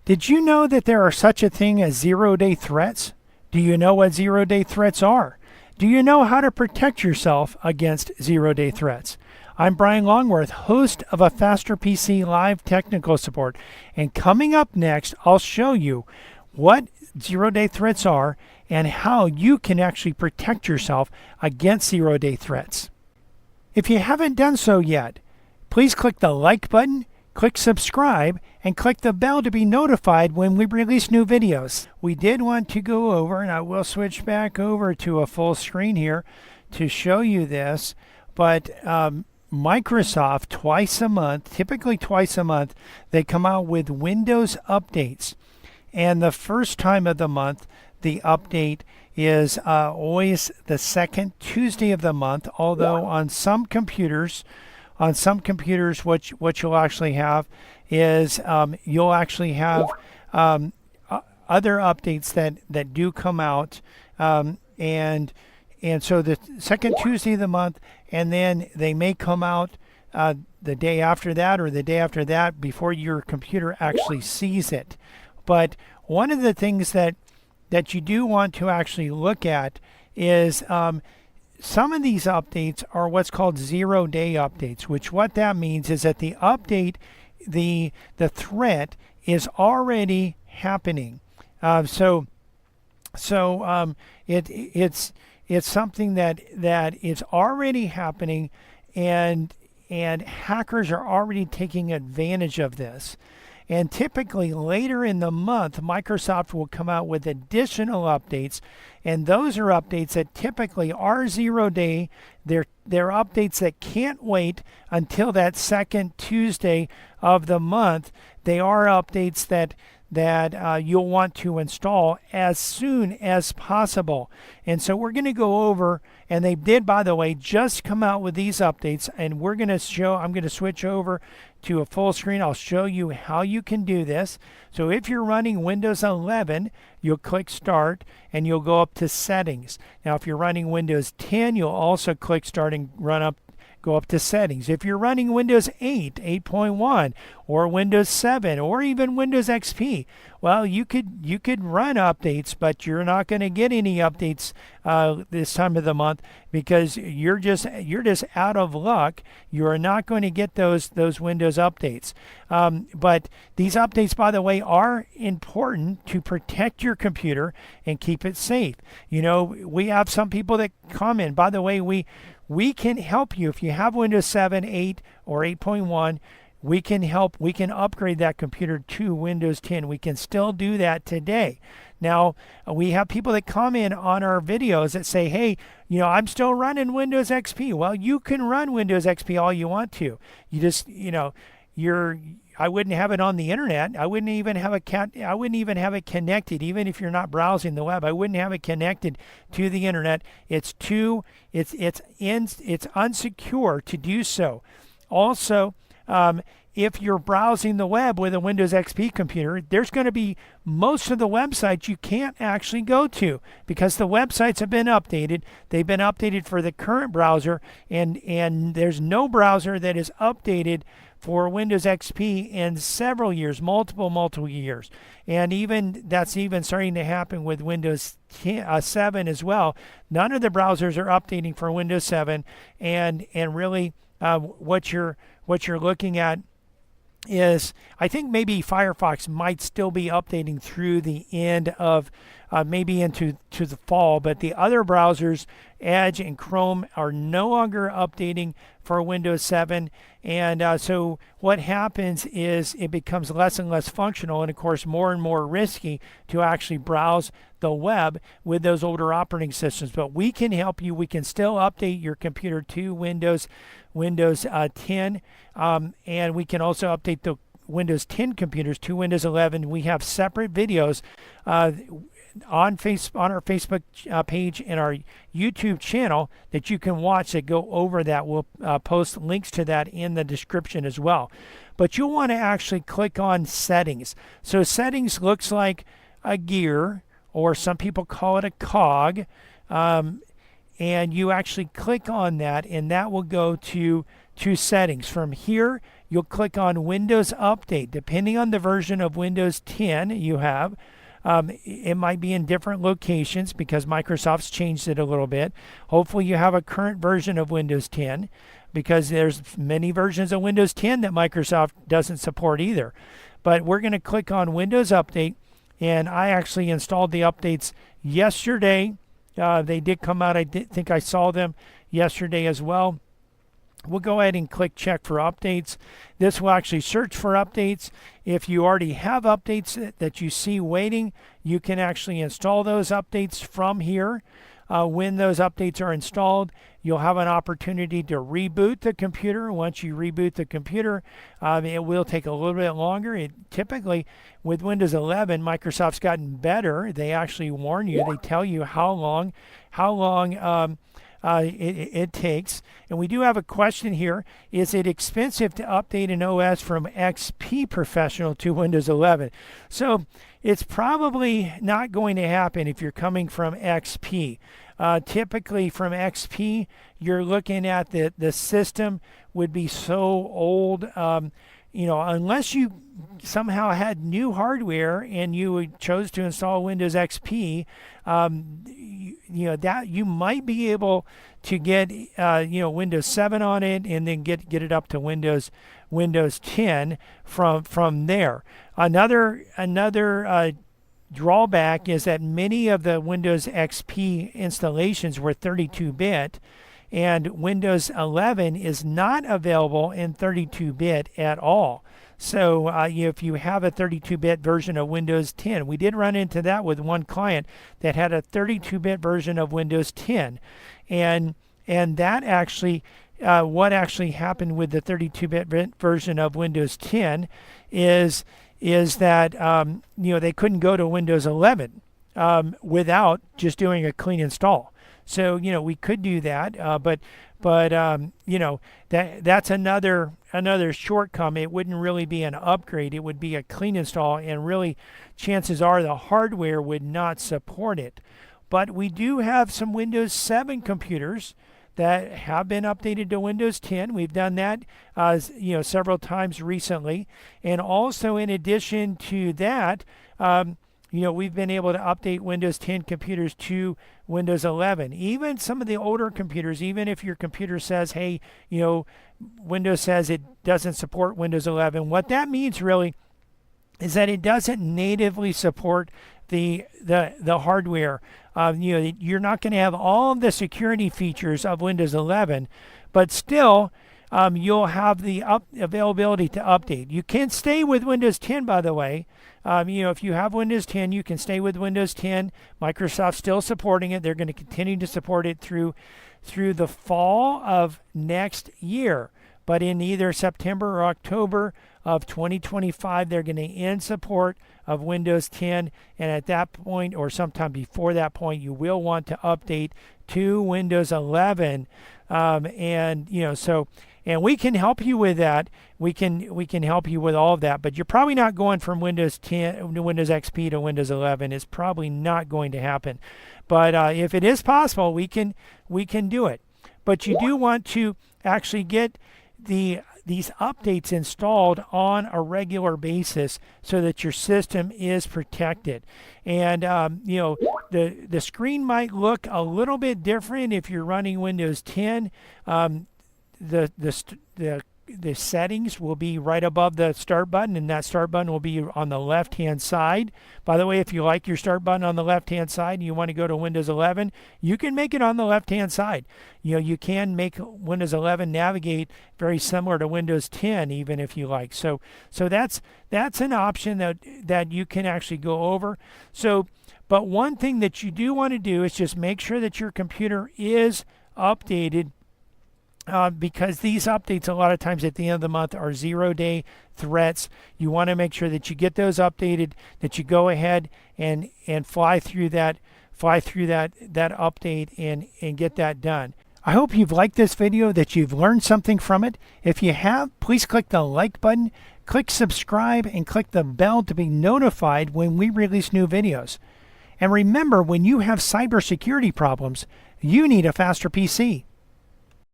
Did you know that there are such a thing as zero-day threats? Do you know what zero-day threats are? Do you know how to protect yourself against zero-day threats? I'm Brian Longworth, host of a Faster PC Live Technical Support, and coming up next, I'll show you what zero-day threats are and how you can actually protect yourself against zero-day threats. If you haven't done so yet, please click the like button, click subscribe, and click the bell to be notified when we release new videos. We did want to go over, and I will switch back over to a full screen here to show you this, but Microsoft twice a month, typically twice a month, they come out with Windows updates. And the first time of the month, the update is always the second Tuesday of the month, although on some computers, what you'll actually have is you'll actually have other updates that do come out, and so the second Tuesday of the month, and then they may come out the day after that or the day after that before your computer actually sees it. But one of the things that you do want to actually look at is some of these updates are what's called zero-day updates, which what that means is that the update, the threat is already happening. It's something that is already happening, and hackers are already taking advantage of this. And typically later in the month, Microsoft will come out with additional updates, and those are updates that typically are zero-day. They're updates that can't wait until that second Tuesday of the month. They are updates that you'll want to install as soon as possible. And so we're going to go over, and they did, by the way, just come out with these updates, and I'm going to switch over to a full screen. I'll show you how you can do this. So if you're running Windows 11, you'll click Start, and you'll go up to Settings. Now, if you're running Windows 10, you'll also click Start and go up to Settings. If you're running Windows 8, 8.1, or Windows 7, or even Windows XP, well, you could run updates, but you're not going to get any updates this time of the month because you're just out of luck. You are not going to get those Windows updates. But these updates, by the way, are important to protect your computer and keep it safe. You know, we have some people that comment. By the way, we can help you if you have Windows 7, 8, or 8.1. We can help. We can upgrade that computer to Windows 10. We can still do that today. Now, we have people that comment on our videos that say, hey, you know, I'm still running Windows XP. Well, you can run Windows XP all you want to. You just, you know, I wouldn't have it on the internet. I wouldn't even have it connected. Even if you're not browsing the web, I wouldn't have it connected to the internet. It's unsecure to do so. Also, if you're browsing the web with a Windows XP computer, there's going to be most of the websites you can't actually go to because the websites have been updated. They've been updated for the current browser, and there's no browser that is updated for Windows XP in several years, multiple years. And that's even starting to happen with Windows 7 as well. None of the browsers are updating for Windows 7, and really what you're looking at is, I think maybe Firefox might still be updating through the end of maybe into the fall, but the other browsers, Edge and Chrome, are no longer updating for Windows 7. And so what happens is it becomes less and less functional, and of course more and more risky to actually browse the web with those older operating systems. But we can help you. We can still update your computer to Windows 10, and we can also update the Windows 10 computers to Windows 11. We have separate videos on our Facebook page and our YouTube channel that you can watch that go over that. We'll post links to that in the description as well. But you'll want to actually click on Settings. So Settings looks like a gear, or some people call it a cog. And you actually click on that, and that will go to to settings. From here, you'll click on Windows Update. Depending on the version of Windows 10 you have, it might be in different locations because Microsoft's changed it a little bit. Hopefully you have a current version of Windows 10, because there's many versions of Windows 10 that Microsoft doesn't support either. But we're going to click on Windows Update, and I actually installed the updates yesterday. They did come out. I think I saw them yesterday as well. We'll go ahead and click check for updates. This will actually search for updates. If you already have updates that you see waiting, you can actually install those updates from here. When those updates are installed, you'll have an opportunity to reboot the computer. Once you reboot the computer, it will take a little bit longer. Typically, with Windows 11, Microsoft's gotten better. They actually warn you. They tell you how long it takes. And we do have a question here. Is it expensive to update an OS from XP Professional to Windows 11? So it's probably not going to happen if you're coming from XP. Typically from XP, you're looking at the system would be so old, unless you somehow had new hardware and you chose to install Windows XP, that you might be able to get Windows 7 on it and then get it up to Windows 10 from there. Another drawback is that many of the Windows XP installations were 32-bit, and Windows 11 is not available in 32-bit at all. So if you have a 32-bit version of Windows 10, we did run into that with one client that had a 32-bit version of Windows 10, and that actually what actually happened with the 32-bit version of Windows 10 is that they couldn't go to Windows 11 without just doing a clean install. So we could do that, but that's another shortcoming. It wouldn't really be an upgrade. It would be a clean install, and really, chances are the hardware would not support it. But we do have some Windows 7 computers that have been updated to Windows 10. We've done that several times recently, and also in addition to that, we've been able to update Windows 10 computers to Windows 11. Even some of the older computers, even if your computer says, hey, Windows says it doesn't support Windows 11, what that means really is that it doesn't natively support the hardware. You're not going to have all of the security features of Windows 11, but still you'll have the availability to update. You can stay with Windows 10, by the way. If you have Windows 10, you can stay with Windows 10. Microsoft's still supporting it. They're going to continue to support it through the fall of next year. But in either September or October of 2025, they're going to end support of Windows 10. And at that point, or sometime before that point, you will want to update to Windows 11. And we can help you with that. We can help you with all of that. But you're probably not going from Windows 10 to Windows XP to Windows 11. It's probably not going to happen. But if it is possible, we can do it. But you do want to actually get these updates installed on a regular basis so that your system is protected. And the screen might look a little bit different if you're running Windows 10. The settings will be right above the start button, and that start button will be on the left hand side. By the way, if you like your start button on the left hand side and you want to go to Windows 11, you can make it on the left hand side. You can make Windows 11 navigate very similar to Windows 10 even if you like. So that's an option that you can actually go over. But one thing that you do want to do is just make sure that your computer is updated, because these updates a lot of times at the end of the month are 0-day threats. You want to make sure that you get those updated, that you go ahead and fly through that update and get that done. I hope you've liked this video, that you've learned something from it. If you have, please click the like button, click subscribe, and click the bell to be notified when we release new videos. And remember, when you have cybersecurity problems, you need a faster PC.